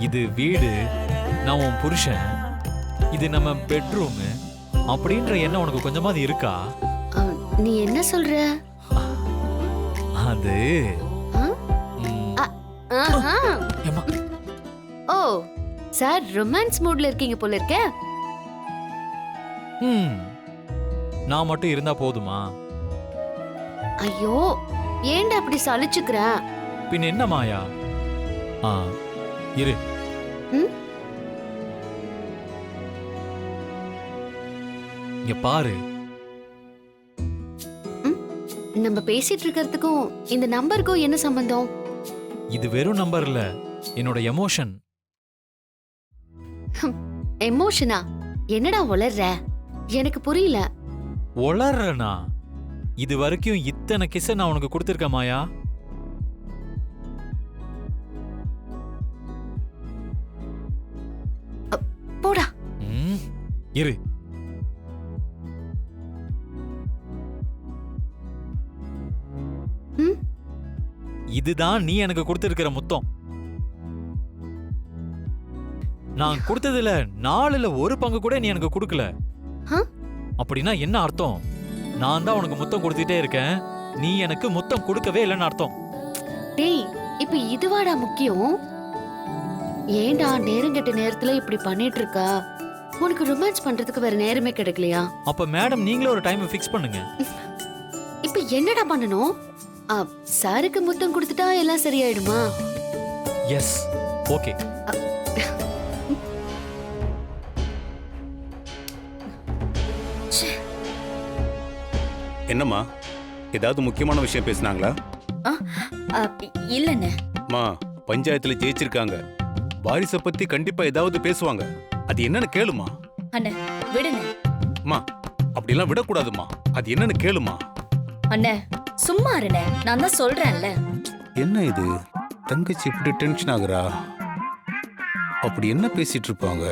இது வீடு, நான் உன் புருஷன், இது நம்ம பெட்ரூம் அப்படின்ற எண்ணம் உனக்கு கொஞ்சமாவது இருக்கா? நீ என்ன சொல்ற? அது ஆஹா. ஓ சார், ரொமான்ஸ் மூட்ல இருக்கீங்க போல இருக்க. நான் மட்டும் இருந்தா போதுமா? ஐயோ, ஏன்டா அப்படி சலிச்சுக்கிற? பின் என்ன மாயா? இரு. இங்க பாரு. நம்ம பேசிட்டு இருக்கிறதுக்கும் இந்த நம்பருக்கும் என்ன சம்பந்தம்? இது வெறும் நம்பர் இல்ல, என்னோட எமோஷன். எமோஷனா? என்னடா உளர்ற? எனக்கு புரியல. உளறனா? இது வரைக்கும் இத்தனை கிஸ் நான் உனக்கு கொடுத்திருக்கேன் மாயா? போடா. இரு. இதுதான் நீ எனக்கு கொடுத்திருக்கிற முத்தம். நான் கொடுத்ததுல 4ல் 1 பங்கு கூட நீ எனக்கு கொடுக்கல. அப்படின்னா என்ன அர்த்தம்? நான் தான் உனக்கு முத்தம் கொடுத்துட்டே இருக்கேன், நீ எனக்கு முத்தம் கொடுக்கவே இல்லைன்னு அர்த்தம். டேய், இப்ப இதுவாடா முக்கியம்? ஏன்டா நேரங்கெட்ட நேரத்துல இப்படி பண்ணிட்டு இருக்கா? உனக்கு ரொமான்ஸ் பண்றதுக்கு வேற நேரமே கிடைக்கலையா? அப்ப மேடம் நீங்களே ஒரு டைம் ஃபிக்ஸ் பண்ணுங்க. இப்ப என்னடா பண்ணணும்? சாருக்கு முத்தம் கொடுத்துட்டா எல்லாம் சரியாயிடுமா? S, okay. என்னம்மா, ஏதாவது முக்கியமான விஷயம் பேசினாங்களா? இல்லண்ணே. அம்மா, பஞ்சாயத்துல ஜெயிச்சிருக்காங்க, வாரிசை பத்தி கண்டிப்பா ஏதாவது பேசுவாங்க. அது என்னன்னு கேளுமா. அண்ணே விடுண்ணே. அம்மா, அப்படிலாம் விடக்கூடாதுமா. அது என்னன்னு கேளுமா. அண்ணே சும்மா இருண்ணே, நான் தான் சொல்றேன்ல. என்ன இது, தங்கச்சி இப்படி டென்ஷன் ஆகுறா? அப்படி என்ன பேசிட்டு இருப்பாங்க?